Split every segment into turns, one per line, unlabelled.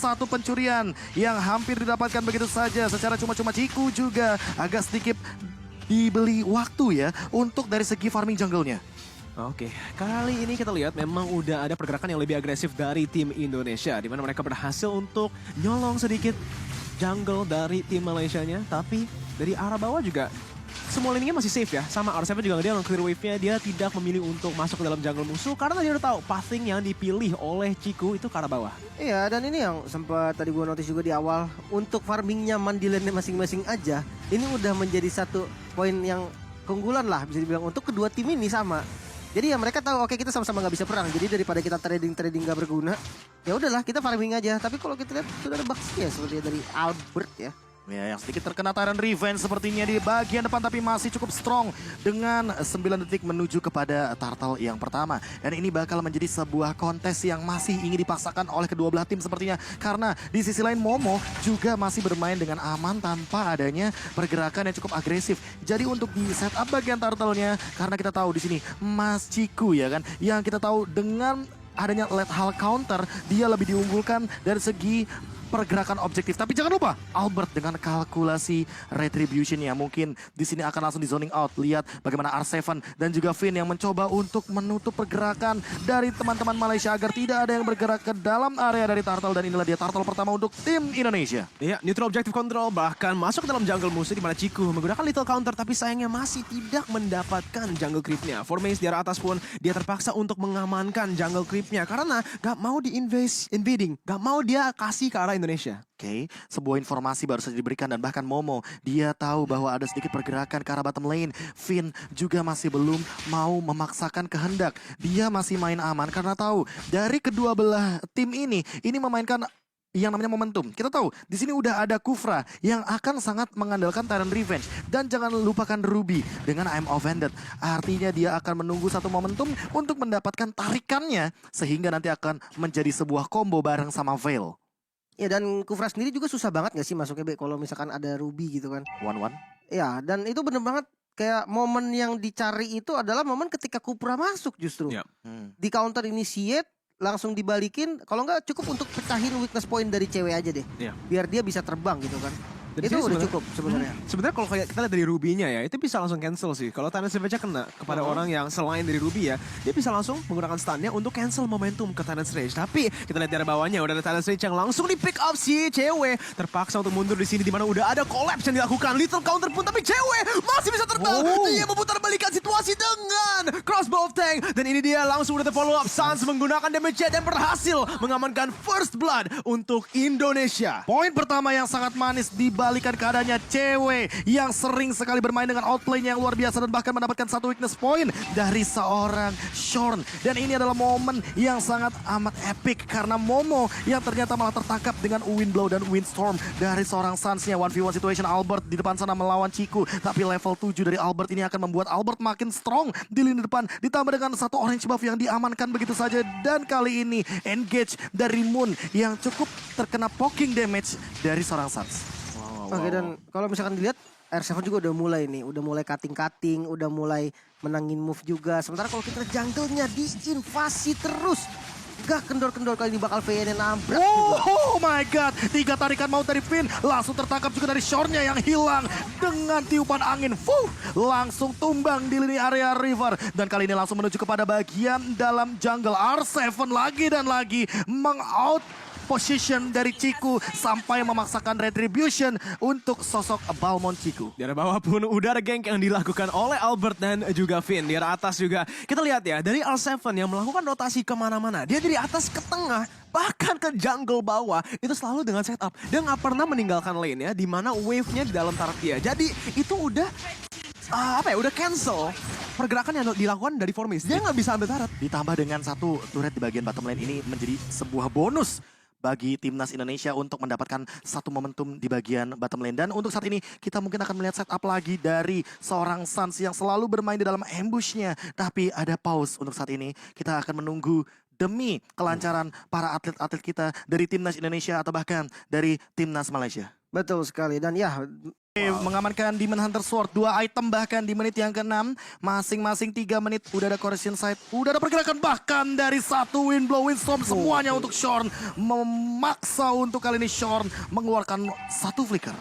satu pencurian yang hampir didapatkan begitu saja secara cuma-cuma. Ciku juga agak sedikit dibeli waktu ya untuk dari segi farming jungle-nya.
Oke, kali ini kita lihat memang udah ada pergerakan yang lebih agresif dari tim Indonesia, di mana mereka berhasil untuk nyolong sedikit jungle dari tim Malaysianya, tapi dari arah bawah juga semua lininya masih safe ya. Sama R7 juga dia clear wave-nya, dia tidak memilih untuk masuk ke dalam jungle musuh karena dia udah tahu pathing yang dipilih oleh Ciku itu ke arah bawah.
Iya, dan ini yang sempat tadi gue notice juga di awal, untuk farming nyaman di lane masing-masing aja, ini udah menjadi satu poin yang keunggulan lah bisa dibilang untuk kedua tim ini sama. Jadi ya mereka tahu oke, kita sama-sama nggak bisa perang. Jadi daripada kita trading nggak berguna, ya udahlah kita farming aja. Tapi kalau kita lihat sudah ada bugs-nya seperti dari Albert ya.
Ya, yang sedikit terkena Tyrant Revenge sepertinya di bagian depan, tapi masih cukup strong dengan 9 detik menuju kepada Turtle yang pertama. Dan ini bakal menjadi sebuah kontes yang masih ingin dipaksakan oleh kedua belah tim sepertinya. Karena di sisi lain Momo juga masih bermain dengan aman tanpa adanya pergerakan yang cukup agresif. Jadi untuk di setup bagian Turtle-nya, karena kita tahu di sini Mas Ciku ya kan, yang kita tahu dengan adanya lethal counter, dia lebih diunggulkan dari segi pergerakan objektif. Tapi jangan lupa Albert dengan kalkulasi retribution yang mungkin di sini akan langsung di zoning out. Lihat bagaimana R7 dan juga Finn yang mencoba untuk menutup pergerakan dari teman-teman Malaysia agar tidak ada yang bergerak ke dalam area dari Turtle. Dan inilah dia Turtle pertama untuk tim Indonesia.
Iya, neutral objective control bahkan masuk ke dalam jungle musuh di mana Ciku menggunakan little counter, tapi sayangnya masih tidak mendapatkan jungle creepnya. Formace di arah atas pun dia terpaksa untuk mengamankan jungle creepnya karena gak mau invading, gak mau dia kasih ke arah Indonesia.
Oke, sebuah informasi baru saja diberikan dan bahkan Momo dia tahu bahwa ada sedikit pergerakan ke arah bottom lane. Finn juga masih belum mau memaksakan kehendak. Dia masih main aman karena tahu dari kedua belah tim ini memainkan yang namanya momentum. Kita tahu di sini udah ada Kufra yang akan sangat mengandalkan Tyrant Revenge, dan jangan lupakan Ruby dengan I'm Offended. Artinya dia akan menunggu satu momentum untuk mendapatkan tarikannya sehingga nanti akan menjadi sebuah combo bareng sama Veil.
Ya, dan Kufra sendiri juga susah banget gak sih masuknya Be kalau misalkan ada Ruby gitu kan.
1-1.
Ya, dan itu bener banget kayak momen yang dicari itu adalah momen ketika Kufra masuk justru.
Ya.
Di counter initiate langsung dibalikin, kalau nggak cukup untuk pecahin weakness point dari cewek aja deh.
Iya.
Biar dia bisa terbang gitu kan.
Dan
Itu
sini
udah cukup sebenarnya.
Sebenarnya kalau kayak kita lihat dari Ruby-nya ya, itu bisa langsung cancel sih. Kalau Tyrant Rage kena kepada orang yang selain dari Ruby ya, dia bisa langsung menggunakan stun-nya untuk cancel momentum ke Tyrant Rage. Tapi kita lihat dari bawahnya udah ada Tyrant Rage yang langsung di pick up si cewek. Terpaksa untuk mundur di sini di mana udah ada collapse yang dilakukan. Little counter pun, tapi cewek masih bisa terbang. Dia memutarbalikkan situasi dengan crossbow of tank. Dan ini dia langsung udah terfollow up. Sans menggunakan damage jet dan berhasil mengamankan first blood untuk Indonesia.
Poin pertama yang sangat manis dibalikan keadaannya cewek yang sering sekali bermain dengan outplay yang luar biasa dan bahkan mendapatkan satu weakness point dari seorang Shorn. Dan ini adalah momen yang sangat amat epic karena Momo yang ternyata malah tertangkap dengan Wind Blow dan Windstorm dari seorang Suns-nya. 1v1 situation Albert di depan sana melawan Ciku, tapi level 7 dari Albert ini akan membuat Albert makin strong di lini depan, ditambah dengan satu orange buff yang diamankan begitu saja. Dan kali ini engage dari Moon yang cukup terkena poking damage dari seorang Suns.
Oke, dan kalau misalkan dilihat R7 juga udah mulai nih, udah mulai cutting, udah mulai menangin move juga. Sementara kalau kita lihat jungle-nya diinvasi terus. Gak kendor-kendor kali ini bakal VN nabrak.
Oh my god, 3 tarikan maut dari Finn langsung tertangkap juga dari Shorn-nya yang hilang dengan tiupan angin. Langsung tumbang di lini area river. Dan kali ini langsung menuju kepada bagian dalam jungle. R7 lagi dan lagi mengout position dari Ciku sampai memaksakan retribution untuk sosok Balmond Ciku.
Di arah bawah pun udah ada gank yang dilakukan oleh Albert dan juga Finn. Di arah atas juga kita lihat ya, dari R7 yang melakukan rotasi kemana-mana. Dia dari atas ke tengah, bahkan ke jungle bawah, itu selalu dengan setup. Dia nggak pernah meninggalkan lane ya, di mana wave-nya di dalam turret dia. Jadi itu udah udah cancel pergerakan yang dilakukan dari Formis. Dia nggak bisa ambil turret.
Ditambah dengan satu turret di bagian bottom lane ini menjadi sebuah bonus bagi timnas Indonesia untuk mendapatkan satu momentum di bagian bottom lane. Dan untuk saat ini kita mungkin akan melihat setup lagi dari seorang Suns yang selalu bermain di dalam ambushnya. Tapi ada pause untuk saat ini. Kita akan menunggu demi kelancaran para atlet-atlet kita dari timnas Indonesia atau bahkan dari timnas Malaysia.
Betul sekali, dan ya
Mengamankan Demon Hunter Sword 2 item bahkan di menit yang ke-6 masing-masing 3 menit udah ada correction side, udah ada pergerakan bahkan dari satu Windblow Windstorm semuanya untuk Shorn, memaksa untuk kali ini Shorn mengeluarkan satu flicker.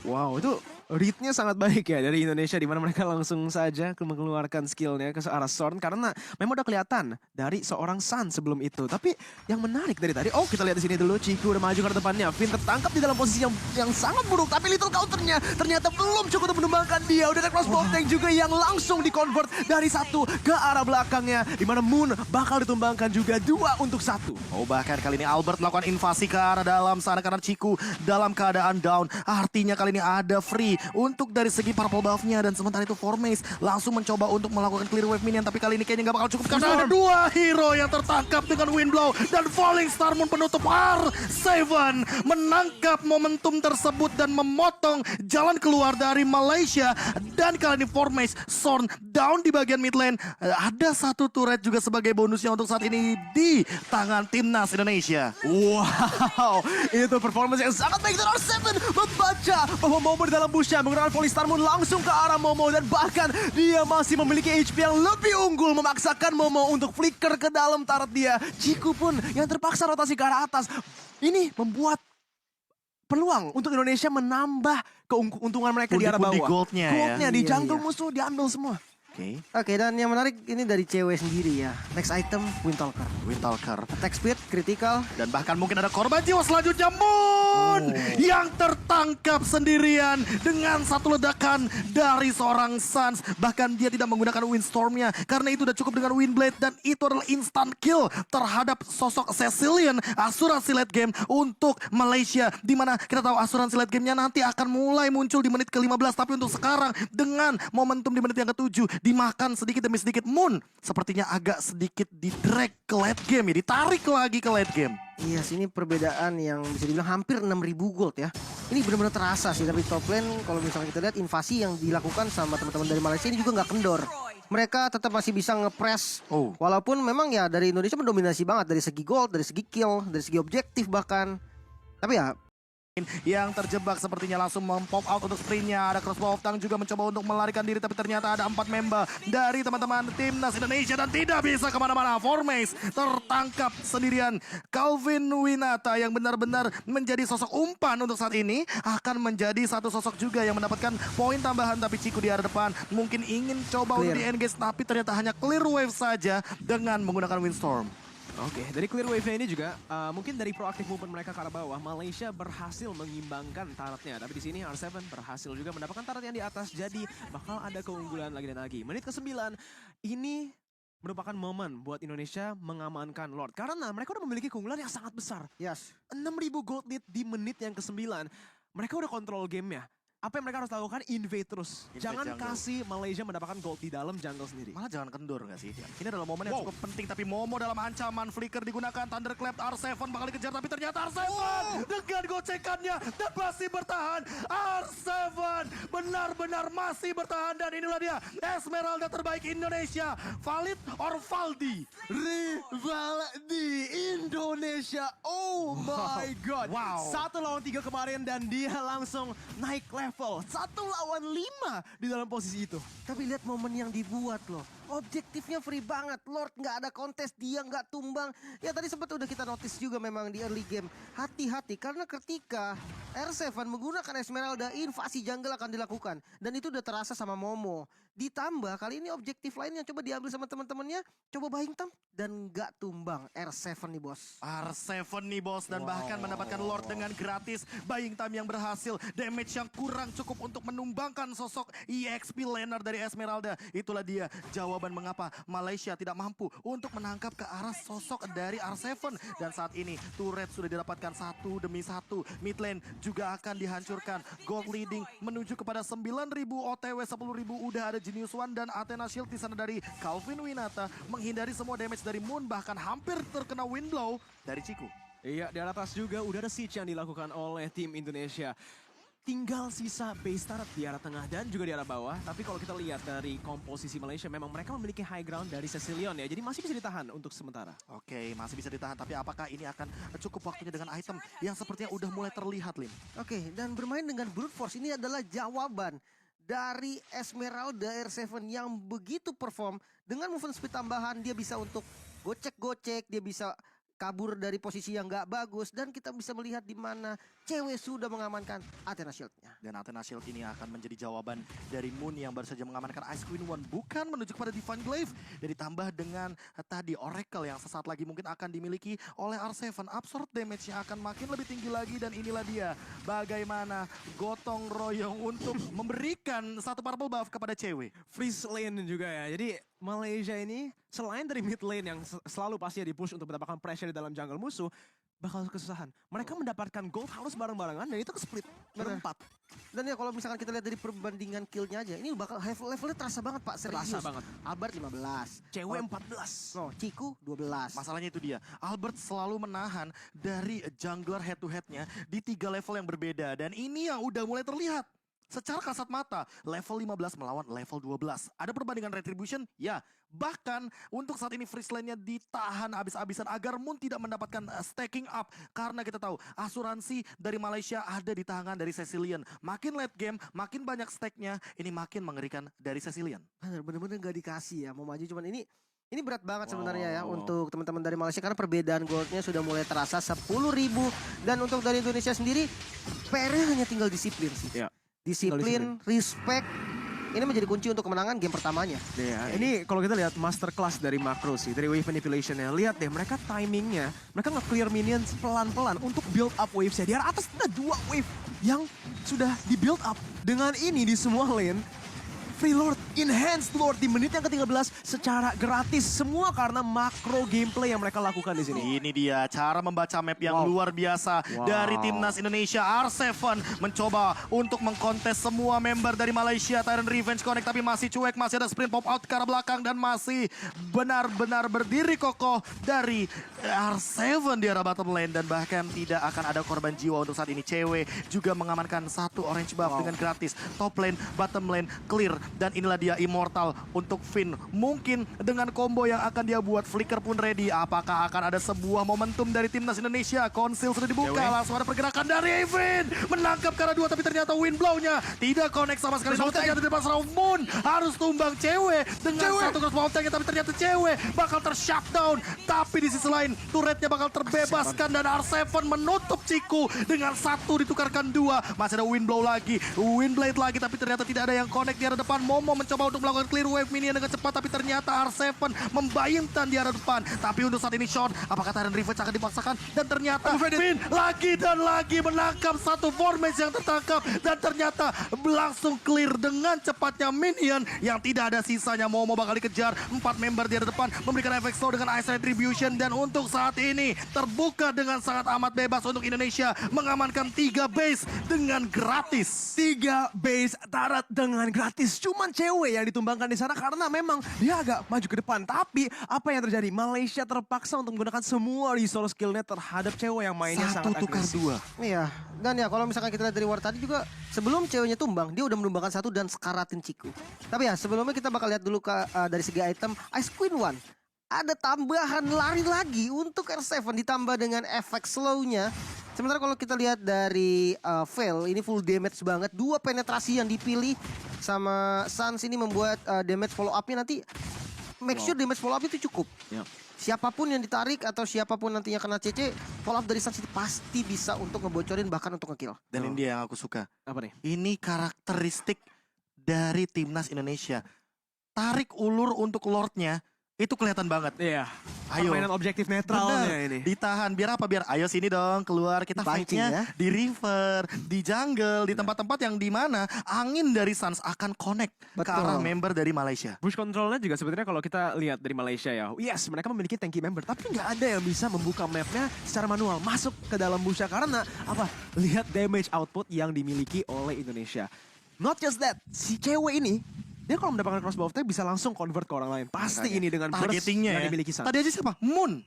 Wow, itu readnya sangat baik ya dari Indonesia, di mana mereka langsung saja mengeluarkan skillnya ke arah Shorn karena memang udah kelihatan dari seorang Sun sebelum itu. Tapi yang menarik dari tadi, kita lihat di sini dulu, Ciku udah maju ke depannya, Finn tertangkap di dalam posisi yang sangat buruk, tapi little counternya ternyata belum cukup untuk menumbangkan dia. Udah ada crossbow tank juga yang langsung di-convert dari satu ke arah belakangnya, di mana Moon bakal ditumbangkan juga 2 untuk 1.
Bahkan kali ini Albert melakukan invasi ke arah dalam sana karena Ciku dalam keadaan down. Artinya kali ini ada free untuk dari segi purple buff-nya, dan sementara itu Formace langsung mencoba untuk melakukan clear wave minion, tapi kali ini kayaknya nggak bakal cukup karena ada 2 hero yang tertangkap dengan Windblow dan Falling Star Moon penutup. R7 menangkap momentum tersebut dan memotong jalan keluar dari Malaysia, dan kali ini Formace Shorn down di bagian mid lane. Ada satu turret juga sebagai bonusnya untuk saat ini di tangan timnas Indonesia.
Wow, itu performance yang sangat baik dari R7, membaca bahwa Momo di dalam bushnya menggunakan Falling Star Moon langsung ke arah Momo, dan bahkan dia masih memiliki HP yang lebih unggul, memaksakan Momo untuk flicker ke dalam turret dia. Ciku pun yang terpaksa rotasi ke arah atas. Ini membuat peluang untuk Indonesia menambah keuntungan mereka di arah
Pundi-pundi
bawah.
goldnya ya.
Goldnya di
Iya,
jungle
iya.
musuh diambil semua.
Oke, dan yang menarik ini dari cewek sendiri ya. Next item, Windtalker.
Windtalker.
Attack speed, critical.
Dan bahkan mungkin ada korban jiwa selanjutnya, Moon yang tertangkap sendirian dengan satu ledakan dari seorang Suns. Bahkan dia tidak menggunakan Windstorm-nya karena itu udah cukup dengan Windblade, dan itu adalah instant kill terhadap sosok Cecilian, asuransi late game untuk Malaysia. Dimana kita tahu asuransi late game-nya nanti akan mulai muncul di menit ke-15, tapi untuk sekarang dengan momentum di menit yang ke-7 dimakan sedikit demi sedikit, Moon sepertinya agak sedikit di-drag ke late game ya, ditarik lagi ke late game.
Iya, sini perbedaan yang bisa dibilang hampir 6.000 gold ya. Ini benar-benar terasa sih, tapi top lane kalau misalnya kita lihat invasi yang dilakukan sama teman-teman dari Malaysia ini juga nggak kendor. Mereka tetap masih bisa nge-press. Walaupun memang ya dari Indonesia mendominasi banget dari segi gold, dari segi kill, dari segi objektif bahkan. Tapi ya
yang terjebak sepertinya langsung mempop out untuk sprintnya. Ada crossbow of Tang juga mencoba untuk melarikan diri, tapi ternyata ada 4 member dari teman-teman timnas Indonesia dan tidak bisa kemana-mana. Formace tertangkap sendirian. Calvin Winata yang benar-benar menjadi sosok umpan untuk saat ini akan menjadi satu sosok juga yang mendapatkan poin tambahan, tapi Ciku di arah depan mungkin ingin coba untuk di-engage, tapi ternyata hanya clear wave saja dengan menggunakan Windstorm.
Oke, dari clear wave-nya ini juga mungkin dari proaktif movement mereka ke arah bawah, Malaysia berhasil mengimbangkan turretnya. Tapi di sini R7 berhasil juga mendapatkan turret yang di atas, jadi bakal ada keunggulan lagi dan lagi. Menit ke-9 ini merupakan momen buat Indonesia mengamankan Lord, karena mereka udah memiliki keunggulan yang sangat besar.
yes.
6.000 gold lead di menit yang ke-9. Mereka udah kontrol gamenya. Apa yang mereka harus lakukan? Invade terus.
Invade
Jangan
jungle.
kasih Malaysia mendapatkan gold di dalam jungle sendiri.
Malah jangan kendor gak sih? Ini adalah momen yang cukup penting, tapi Momo dalam ancaman. Flicker digunakan, Thunderclap, R7 bakal dikejar, tapi ternyata R7 dengan gocekannya dan masih bertahan. R7 benar-benar masih bertahan, dan inilah dia Esmeralda terbaik Indonesia. Valid or Valdi?
Rival di Indonesia. Oh my god.
Wow.
1 lawan 3 kemarin dan dia langsung naik level. 1 lawan 5 di dalam posisi itu.
Tapi lihat momen yang dibuat loh. Objektifnya free banget. Lord nggak ada kontes, dia nggak tumbang. Ya tadi sempat udah kita notice juga memang di early game. Hati-hati karena ketika R7 menggunakan Esmeralda, invasi jungle akan dilakukan. Dan itu udah terasa sama Momo. Ditambah kali ini objektif lain yang coba diambil sama teman-temannya. Coba buying time dan nggak tumbang. R7 nih bos.
R7 nih bos, dan bahkan mendapatkan Lord dengan gratis. Buying time yang berhasil, damage yang kurang cukup untuk menumbangkan sosok EXP laner dari Esmeralda. Itulah dia jawaban mengapa Malaysia tidak mampu untuk menangkap ke arah sosok dari R7. Dan saat ini turret sudah didapatkan 1 demi 1. Mid lane juga akan dihancurkan. Gold leading menuju kepada 9.000 OTW, 10.000 udah ada Genius One dan Athena Shield di sana dari Calvin Winata. Menghindari semua damage dari Moon, bahkan hampir terkena Windblow dari Ciku.
Iya, di atas juga udah ada siege yang dilakukan oleh tim Indonesia. tinggal sisa base turret di arah tengah dan juga di arah bawah. Tapi kalau kita lihat dari komposisi Malaysia, memang mereka memiliki high ground dari Cecilion ya. Jadi masih bisa ditahan untuk sementara.
Oke, masih bisa ditahan. Tapi apakah ini akan cukup waktunya dengan item yang sepertinya udah mulai terlihat, Lim?
Oke, dan bermain dengan brute force ini adalah jawaban dari Esmeralda R7 yang begitu perform. Dengan movement speed tambahan, dia bisa untuk gocek-gocek, dia bisa kabur dari posisi yang nggak bagus, dan kita bisa melihat di mana cewek sudah mengamankan Athena Shield-nya.
Dan Athena Shield ini akan menjadi jawaban dari Moon yang baru saja mengamankan Ice Queen One, bukan menuju kepada Divine Glaive. Dan ditambah dengan tadi Oracle yang sesaat lagi mungkin akan dimiliki oleh R7. Absorb damage-nya akan makin lebih tinggi lagi, dan inilah dia bagaimana gotong royong untuk memberikan satu purple buff kepada cewek.
Freeze lane juga ya. Jadi Malaysia ini selain dari mid lane yang selalu pastinya di-push untuk mendapatkan pressure di dalam jungle musuh, bakal kesusahan. Mereka mendapatkan gold harus bareng-barengan dan itu ke-split berempat.
Dan ya kalau misalkan kita lihat dari perbandingan kill-nya aja, ini bakal levelnya terasa banget Pak, serius.
Terasa banget.
Albert 15.
Cewek 14.
No, Ciku 12.
Masalahnya itu dia, Albert selalu menahan dari jungler head to headnya di 3 level yang berbeda. Dan ini yang udah mulai terlihat. Secara kasat mata, level 15 melawan level 12. Ada perbandingan retribution? Ya. Bahkan untuk saat ini freeze lane-nya ditahan habis-habisan agar Moon tidak mendapatkan stacking up. Karena kita tahu asuransi dari Malaysia ada di tangan dari Cecilion. Makin late game, makin banyak stack-nya, ini makin mengerikan dari Cecilion.
Bener-bener gak dikasih ya, mau maju cuman ini berat banget sebenarnya ya untuk teman-teman dari Malaysia, karena perbedaan goldnya sudah mulai terasa 10.000. Dan untuk dari Indonesia sendiri, PR-nya hanya tinggal disiplin sih.
Ya.
Disiplin, respect, ini menjadi kunci untuk kemenangan game pertamanya.
Ya, ini kalau kita lihat masterclass dari Makro sih, dari wave manipulation-nya. Lihat deh, mereka timingnya, mereka nge-clear minions pelan-pelan untuk build up waves-nya. Di arah atas ada 2 wave yang sudah di-build up. Dengan ini di semua lane, Free Lord, Enhanced Lord di menit yang ke-13 secara gratis. Semua karena makro gameplay yang mereka lakukan di sini.
Ini dia cara membaca map yang luar biasa dari timnas Indonesia. R7 mencoba untuk mengkontes semua member dari Malaysia. Tyrant Revenge Connect tapi masih cuek. Masih ada sprint pop out ke arah belakang dan masih benar-benar berdiri kokoh dari R7 di arah bottom lane. Dan bahkan tidak akan ada korban jiwa untuk saat ini. Cewek juga mengamankan satu orange buff dengan gratis. Top lane, bottom lane, clear. Dan inilah dia Immortal untuk Finn. Mungkin dengan combo yang akan dia buat, Flicker pun ready. Apakah akan ada sebuah momentum dari timnas Indonesia? Konsil sudah dibuka, langsung ada pergerakan dari Evin. Menangkap ke arah 2, tapi ternyata wind blow-nya tidak connect sama sekali. Lalu ternyata di depan serang Moon harus tumbang cewek dengan satu cross mountain, tapi ternyata cewek bakal ter-shutdown. Tapi di sisi lain, turretnya bakal terbebaskan dan R7 menutup Ciku dengan 1 ditukarkan 2. Masih ada wind blow lagi, wind blade lagi, tapi ternyata tidak ada yang connect di arah depan. Momo mencoba untuk melakukan clear wave minion dengan cepat, tapi ternyata R7 membayangkan di arah depan. Tapi untuk saat ini Sean, apakah Tyrant Revenge akan dipaksakan? Dan ternyata Finn lagi dan lagi menangkap satu formation yang tertangkap. Dan ternyata langsung clear dengan cepatnya minion yang tidak ada sisanya. Momo bakal dikejar, 4 member di arah depan memberikan efek slow dengan Ice Retribution. Dan untuk saat ini terbuka dengan sangat amat bebas untuk Indonesia mengamankan 3 base dengan gratis.
3 base turret dengan gratis. Cuman cewek yang ditumbangkan di sana karena memang dia agak maju ke depan. Tapi apa yang terjadi? Malaysia terpaksa untuk menggunakan semua resource skillnya terhadap cewek yang mainnya sangat agresif.
1 tukar 2.
Iya, dan ya kalau misalkan kita lihat dari war tadi juga, sebelum ceweknya tumbang, dia udah menumbangkan 1 dan sekaratin Ciku. Tapi ya sebelumnya kita bakal lihat dulu dari segi item Ice Queen One. Ada tambahan lari lagi untuk R7 ditambah dengan efek slow-nya. Sementara kalau kita lihat dari Veil, ini full damage banget. 2 penetrasi yang dipilih sama Sans ini membuat damage follow up-nya nanti make sure damage follow up itu cukup.
Yep.
Siapapun yang ditarik atau siapapun nantinya kena CC, follow up dari Sans itu pasti bisa untuk ngebocorin bahkan untuk ngekill.
Dan ini dia yang aku suka.
Apa nih?
Ini karakteristik dari timnas Indonesia. Tarik ulur untuk Lordnya itu kelihatan banget.
Iya.
Ayo.
Permainan objektif netralnya
Bener,
ini.
Ditahan. Biar apa? Biar ayo sini dong keluar. Kita
Dipancing
fight-nya
ya.
di river, di jungle, di tempat-tempat yang dimana angin dari Suns akan connect ke
Betul.
arah member dari Malaysia.
Push controlnya juga sebenarnya kalau kita lihat dari Malaysia ya. Yes, mereka memiliki tanky member. Tapi nggak ada yang bisa membuka mapnya secara manual. Masuk ke dalam busha karena apa? Lihat damage output yang dimiliki oleh Indonesia. Not just that, si cewek ini dia kalau mendapatkan crossbow of time bisa langsung convert ke orang lain. Pasti
Makanya.
ini dengan burst
Targetingnya
yang
ya.
dimiliki Sun.
Tadi aja siapa? Moon.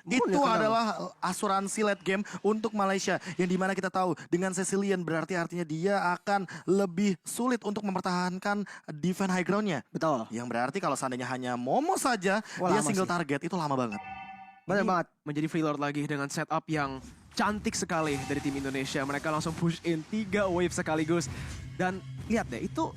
Itu
Moon yang
adalah asuransi late game untuk Malaysia. Yang dimana kita tahu dengan Cecilian berarti artinya dia akan lebih sulit untuk mempertahankan defense high ground-nya.
Betul.
Yang berarti kalau seandainya hanya Momo saja,
Wah,
dia
lama
single
sih.
target, itu lama banget.
Benar banget.
Menjadi Freelord lagi dengan setup yang cantik sekali dari tim Indonesia. Mereka langsung push in 3 wave sekaligus. Dan lihat deh, itu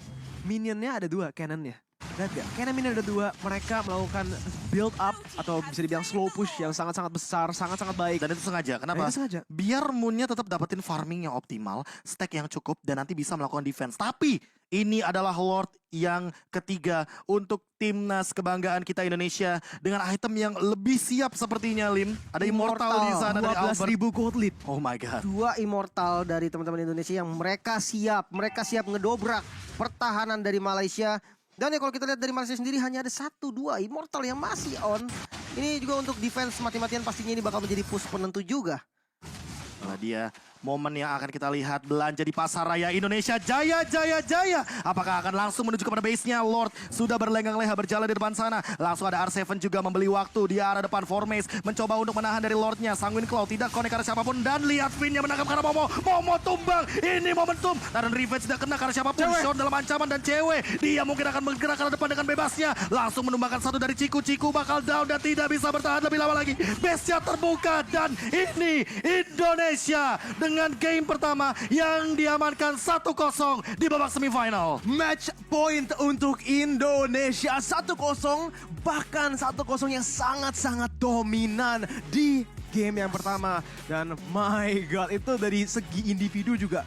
minionnya ada 2, cannonnya. Lihat gak? Cannon minion ada 2, mereka melakukan build up atau bisa dibilang slow push yang sangat-sangat besar, sangat-sangat baik.
Dan itu sengaja, kenapa?
Itu sengaja.
Biar Moonnya tetap dapetin farming yang optimal, stack yang cukup, dan nanti bisa melakukan defense. Tapi ini adalah Lord yang ketiga untuk timnas kebanggaan kita Indonesia dengan item yang lebih siap sepertinya, Lim. Ada Immortal di sana dari Albert.
12.000 gold lead.
Oh my god.
2 immortal dari teman-teman Indonesia yang mereka siap ngedobrak pertahanan dari Malaysia. Dan ya kalau kita lihat dari Malaysia sendiri hanya ada 1-2 immortal yang masih on. Ini juga untuk defense mati-matian pastinya ini bakal menjadi push penentu juga.
Nah dia momen yang akan kita lihat belanja di pasar raya Indonesia. Jaya, jaya, jaya. Apakah akan langsung menuju kepada base-nya? Lord sudah berlenggang-leha berjalan di depan sana. Langsung ada R7 juga membeli waktu di arah depan Formace. Mencoba untuk menahan dari Lordnya. Sanguine Claw tidak connect karena siapapun. Dan lihat Finn yang menangkap karena Momo. Momo tumbang. Ini momentum. Dan Revenge tidak kena karena siapapun. Short dalam ancaman dan cewek. Dia mungkin akan bergerak ke depan dengan bebasnya. Langsung menumbangkan satu dari Ciku. Ciku bakal down dan tidak bisa bertahan lebih lama lagi. Base-nya terbuka. Dan ini Indonesia dengan game pertama yang diamankan 1-0 di babak semifinal.
Match point untuk Indonesia 1-0, bahkan 1-0 yang sangat-sangat dominan di game yang pertama. Dan my god, itu dari segi individu juga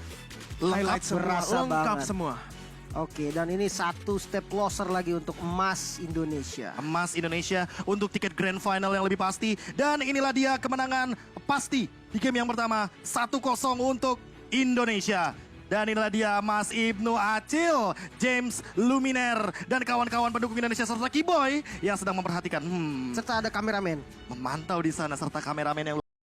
highlight semua,
berasa
lengkap
banget.
semua.
Oke, dan ini 1 step closer lagi untuk emas Indonesia.
Emas Indonesia untuk tiket grand final yang lebih pasti. Dan inilah dia kemenangan pasti di game yang pertama 1-0 untuk Indonesia. Dan inilah dia Mas Ibnu Acil, James Luminer, dan kawan-kawan pendukung Indonesia serta Kiboy yang sedang memperhatikan.
Serta ada kameramen.
Memantau di sana serta kameramen yang